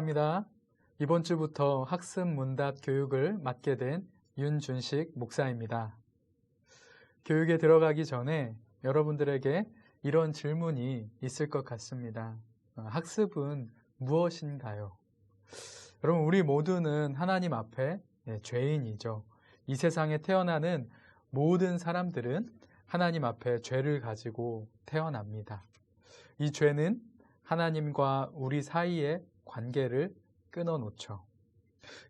안녕합니다. 이번 주부터 학습 문답 교육을 맡게 된 윤준식 목사입니다. 교육에 들어가기 전에 여러분들에게 이런 질문이 있을 것 같습니다. 학습은 무엇인가요? 여러분, 우리 모두는 하나님 앞에 죄인이죠. 이 세상에 태어나는 모든 사람들은 하나님 앞에 죄를 가지고 태어납니다. 이 죄는 하나님과 우리 사이의 관계를 끊어놓죠.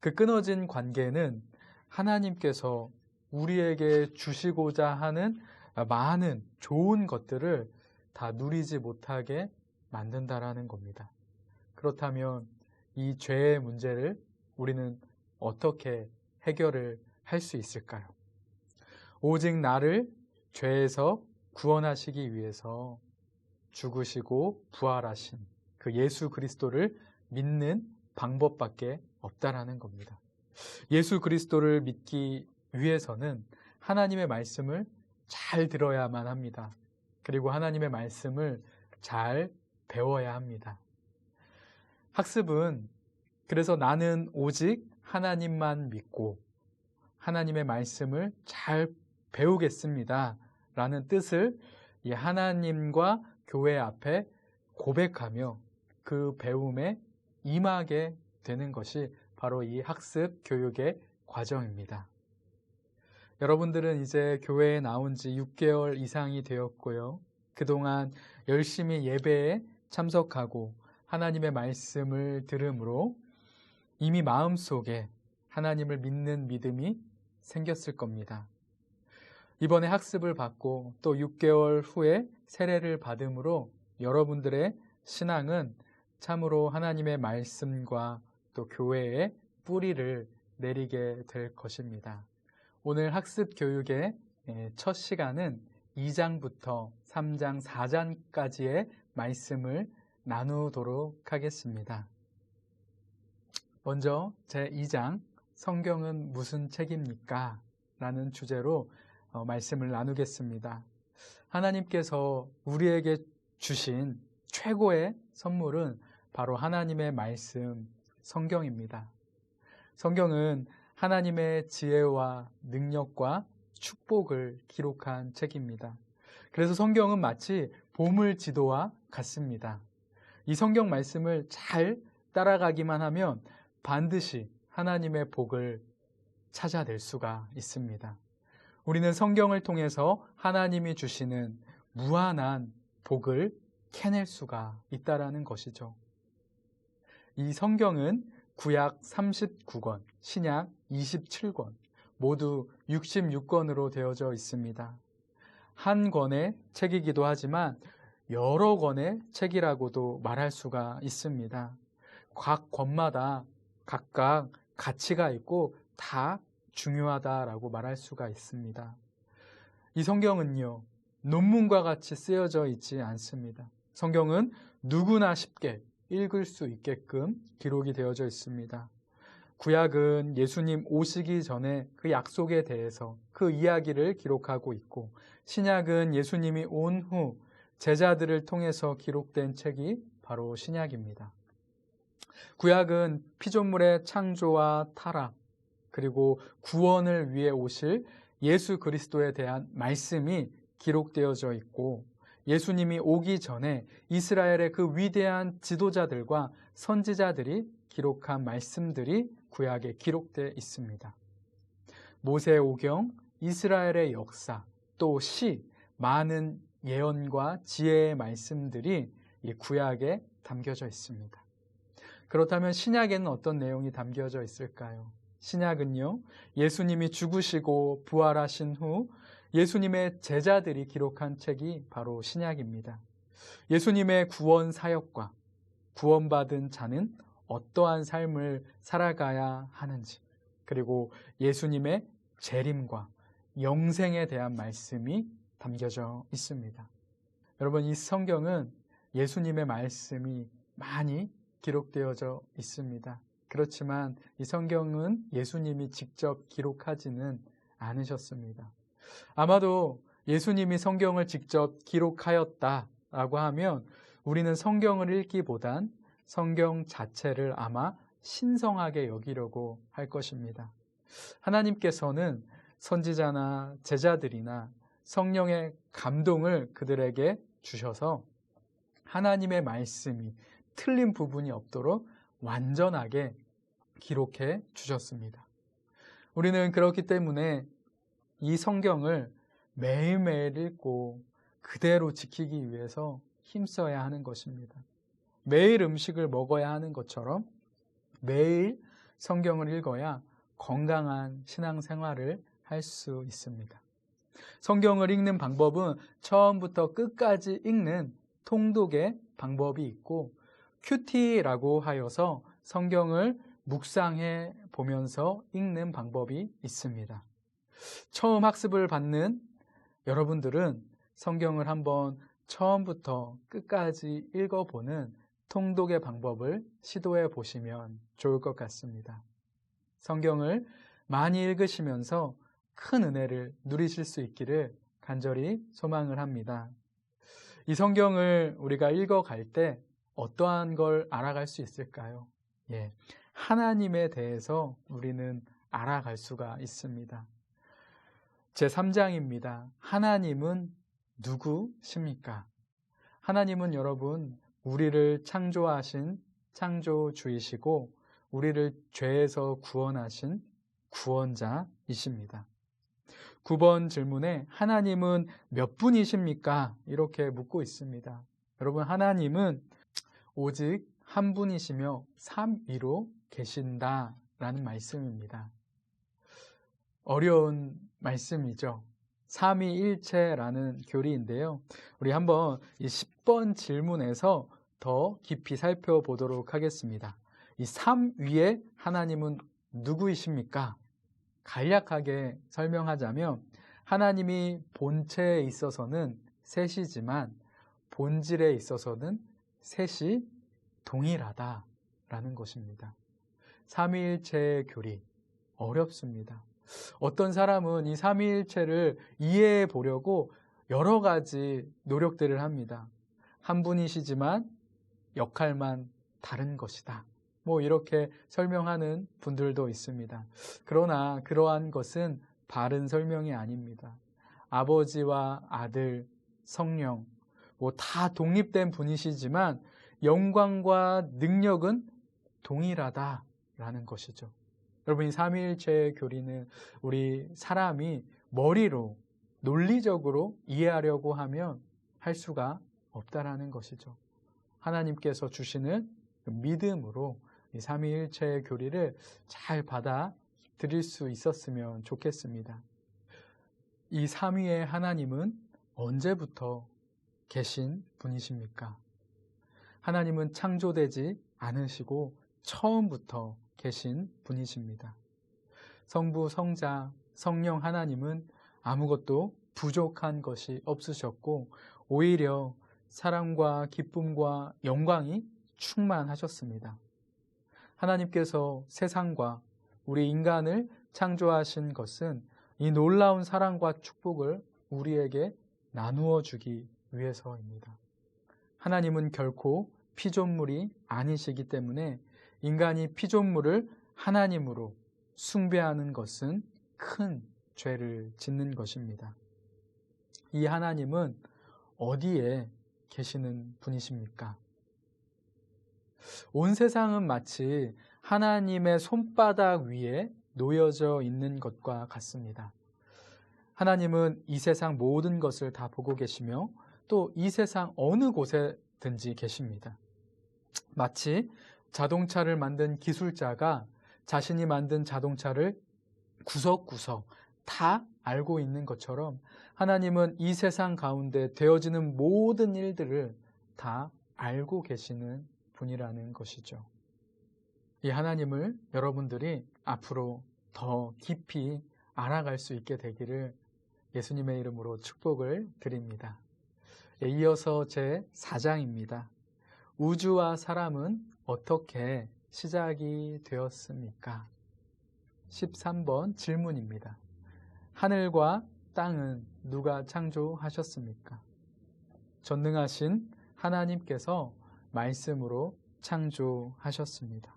그 끊어진 관계는 하나님께서 우리에게 주시고자 하는 많은 좋은 것들을 다 누리지 못하게 만든다라는 겁니다. 그렇다면 이 죄의 문제를 우리는 어떻게 해결을 할 수 있을까요? 오직 나를 죄에서 구원하시기 위해서 죽으시고 부활하신 그 예수 그리스도를 믿는 방법밖에 없다라는 겁니다. 예수 그리스도를 믿기 위해서는 하나님의 말씀을 잘 들어야만 합니다. 그리고 하나님의 말씀을 잘 배워야 합니다. 학습은 그래서 나는 오직 하나님만 믿고 하나님의 말씀을 잘 배우겠습니다 라는 뜻을 이 하나님과 교회 앞에 고백하며 그 배움에 임하게 되는 것이 바로 이 학습 교육의 과정입니다. 여러분들은 이제 교회에 나온 지 6개월 이상이 되었고요. 그동안 열심히 예배에 참석하고 하나님의 말씀을 들음으로 이미 마음속에 하나님을 믿는 믿음이 생겼을 겁니다. 이번에 학습을 받고 또 6개월 후에 세례를 받음으로 여러분들의 신앙은 참으로 하나님의 말씀과 또 교회의 뿌리를 내리게 될 것입니다. 오늘 학습 교육의 첫 시간은 2장부터 3장, 4장까지의 말씀을 나누도록 하겠습니다. 먼저 제2장 성경은 무슨 책입니까? 라는 주제로 말씀을 나누겠습니다. 하나님께서 우리에게 주신 최고의 선물은 바로 하나님의 말씀, 성경입니다. 성경은 하나님의 지혜와 능력과 축복을 기록한 책입니다. 그래서 성경은 마치 보물지도와 같습니다. 이 성경 말씀을 잘 따라가기만 하면 반드시 하나님의 복을 찾아낼 수가 있습니다. 우리는 성경을 통해서 하나님이 주시는 무한한 복을 캐낼 수가 있다라는 것이죠. 이 성경은 구약 39권, 신약 27권, 모두 66권으로 되어져 있습니다. 한 권의 책이기도 하지만 여러 권의 책이라고도 말할 수가 있습니다. 각 권마다 각각 가치가 있고 다 중요하다라고 말할 수가 있습니다. 이 성경은요, 논문과 같이 쓰여져 있지 않습니다. 성경은 누구나 쉽게 읽을 수 있게끔 기록이 되어져 있습니다. 구약은 예수님 오시기 전에 그 약속에 대해서 그 이야기를 기록하고 있고, 신약은 예수님이 온 후 제자들을 통해서 기록된 책이 바로 신약입니다. 구약은 피조물의 창조와 타락, 그리고 구원을 위해 오실 예수 그리스도에 대한 말씀이 기록되어져 있고, 예수님이 오기 전에 이스라엘의 그 위대한 지도자들과 선지자들이 기록한 말씀들이 구약에 기록되어 있습니다. 모세의 오경, 이스라엘의 역사, 또 시, 많은 예언과 지혜의 말씀들이 이 구약에 담겨져 있습니다. 그렇다면 신약에는 어떤 내용이 담겨져 있을까요? 신약은요, 예수님이 죽으시고 부활하신 후 예수님의 제자들이 기록한 책이 바로 신약입니다. 예수님의 구원 사역과 구원받은 자는 어떠한 삶을 살아가야 하는지, 그리고 예수님의 재림과 영생에 대한 말씀이 담겨져 있습니다. 여러분, 이 성경은 예수님의 말씀이 많이 기록되어져 있습니다. 그렇지만 이 성경은 예수님이 직접 기록하지는 않으셨습니다. 아마도 예수님이 성경을 직접 기록하였다라고 하면 우리는 성경을 읽기보단 성경 자체를 아마 신성하게 여기려고 할 것입니다. 하나님께서는 선지자나 제자들이나 성령의 감동을 그들에게 주셔서 하나님의 말씀이 틀린 부분이 없도록 완전하게 기록해 주셨습니다. 우리는 그렇기 때문에 이 성경을 매일매일 읽고 그대로 지키기 위해서 힘써야 하는 것입니다. 매일 음식을 먹어야 하는 것처럼 매일 성경을 읽어야 건강한 신앙생활을 할 수 있습니다. 성경을 읽는 방법은 처음부터 끝까지 읽는 통독의 방법이 있고 큐티라고 하여서 성경을 묵상해 보면서 읽는 방법이 있습니다. 처음 학습을 받는 여러분들은 성경을 한번 처음부터 끝까지 읽어보는 통독의 방법을 시도해 보시면 좋을 것 같습니다. 성경을 많이 읽으시면서 큰 은혜를 누리실 수 있기를 간절히 소망을 합니다. 이 성경을 우리가 읽어갈 때 어떠한 걸 알아갈 수 있을까요? 하나님에 대해서 우리는 알아갈 수가 있습니다. 제3장입니다. 하나님은 누구십니까? 하나님은 여러분, 우리를 창조하신 창조주이시고 우리를 죄에서 구원하신 구원자이십니다. 9번 질문에 하나님은 몇 분이십니까? 이렇게 묻고 있습니다. 여러분, 하나님은 오직 한 분이시며 삼위로 계신다라는 말씀입니다. 어려운 말씀이죠. 삼위일체라는 교리인데요. 우리 한번 이 10번 질문에서 더 깊이 살펴보도록 하겠습니다. 이 삼위의 하나님은 누구이십니까? 간략하게 설명하자면 하나님이 본체에 있어서는 셋이지만 본질에 있어서는 셋이 동일하다라는 것입니다. 삼위일체의 교리 어렵습니다. 어떤 사람은 이 삼위일체를 이해해 보려고 여러 가지 노력들을 합니다. 한 분이시지만 역할만 다른 것이다. 이렇게 설명하는 분들도 있습니다. 그러나 그러한 것은 바른 설명이 아닙니다. 아버지와 아들, 성령, 다 독립된 분이시지만 영광과 능력은 동일하다라는 것이죠. 여러분, 이 삼위일체의 교리는 우리 사람이 머리로 논리적으로 이해하려고 하면 할 수가 없다라는 것이죠. 하나님께서 주시는 믿음으로 이 삼위일체의 교리를 잘 받아들일 수 있었으면 좋겠습니다. 이 삼위의 하나님은 언제부터 계신 분이십니까? 하나님은 창조되지 않으시고 처음부터 계신 분이십니다. 성부, 성자, 성령 하나님은 아무것도 부족한 것이 없으셨고 오히려 사랑과 기쁨과 영광이 충만하셨습니다. 하나님께서 세상과 우리 인간을 창조하신 것은 이 놀라운 사랑과 축복을 우리에게 나누어 주기 위해서입니다. 하나님은 결코 피조물이 아니시기 때문에 인간이 피조물을 하나님으로 숭배하는 것은 큰 죄를 짓는 것입니다. 이 하나님은 어디에 계시는 분이십니까? 온 세상은 마치 하나님의 손바닥 위에 놓여져 있는 것과 같습니다. 하나님은 이 세상 모든 것을 다 보고 계시며 또 이 세상 어느 곳에든지 계십니다. 마치 자동차를 만든 기술자가 자신이 만든 자동차를 구석구석 다 알고 있는 것처럼 하나님은 이 세상 가운데 되어지는 모든 일들을 다 알고 계시는 분이라는 것이죠. 이 하나님을 여러분들이 앞으로 더 깊이 알아갈 수 있게 되기를 예수님의 이름으로 축복을 드립니다. 이어서 제 4장입니다. 우주와 사람은 어떻게 시작이 되었습니까? 13번 질문입니다. 하늘과 땅은 누가 창조하셨습니까? 전능하신 하나님께서 말씀으로 창조하셨습니다.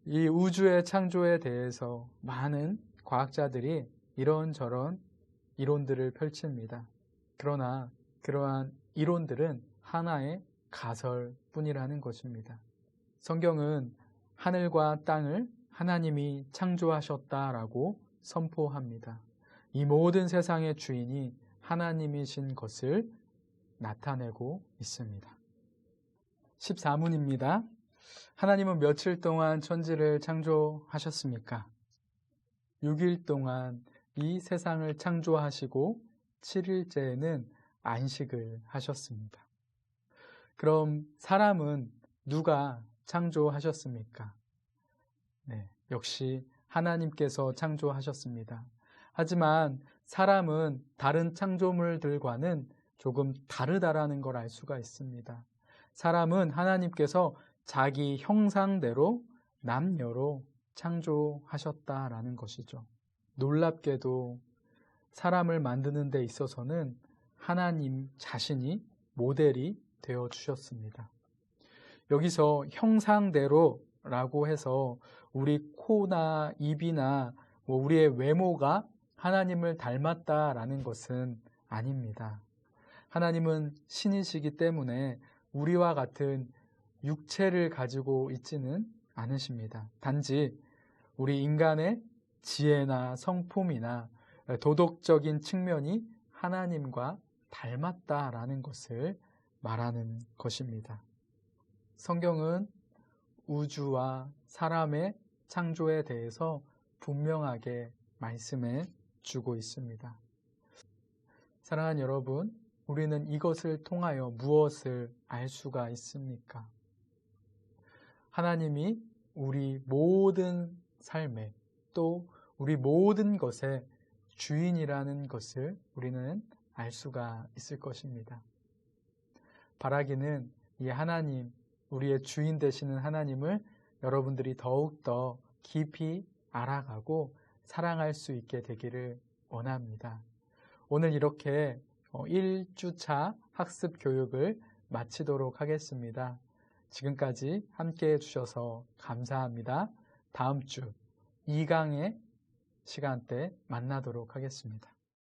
이 우주의 창조에 대해서 많은 과학자들이 이런저런 이론들을 펼칩니다. 그러나 그러한 이론들은 하나의 가설뿐이라는 것입니다. 성경은 하늘과 땅을 하나님이 창조하셨다라고 선포합니다. 이 모든 세상의 주인이 하나님이신 것을 나타내고 있습니다. 14문입니다. 하나님은 며칠 동안 천지를 창조하셨습니까? 6일 동안 이 세상을 창조하시고 7일째에는 안식을 하셨습니다. 그럼 사람은 누가 창조하셨습니까? 네, 역시 하나님께서 창조하셨습니다. 하지만 사람은 다른 창조물들과는 조금 다르다라는 걸 알 수가 있습니다. 사람은 하나님께서 자기 형상대로 남녀로 창조하셨다라는 것이죠. 놀랍게도 사람을 만드는 데 있어서는 하나님 자신이 모델이 되어 주셨습니다. 여기서 형상대로라고 해서 우리 코나 입이나 우리의 외모가 하나님을 닮았다라는 것은 아닙니다. 하나님은 신이시기 때문에 우리와 같은 육체를 가지고 있지는 않으십니다. 단지 우리 인간의 지혜나 성품이나 도덕적인 측면이 하나님과 닮았다라는 것을 말하는 것입니다. 성경은 우주와 사람의 창조에 대해서 분명하게 말씀해 주고 있습니다. 사랑하는 여러분, 우리는 이것을 통하여 무엇을 알 수가 있습니까? 하나님이 우리 모든 삶에 또 우리 모든 것의 주인이라는 것을 우리는 알 수가 있을 것입니다. 바라기는 이 하나님, 우리의 주인 되시는 하나님을 여러분들이 더욱더 깊이 알아가고 사랑할 수 있게 되기를 원합니다. 오늘 이렇게 1주차 학습 교육을 마치도록 하겠습니다. 지금까지 함께해 주셔서 감사합니다. 다음 주 2강의 시간대 만나도록 하겠습니다.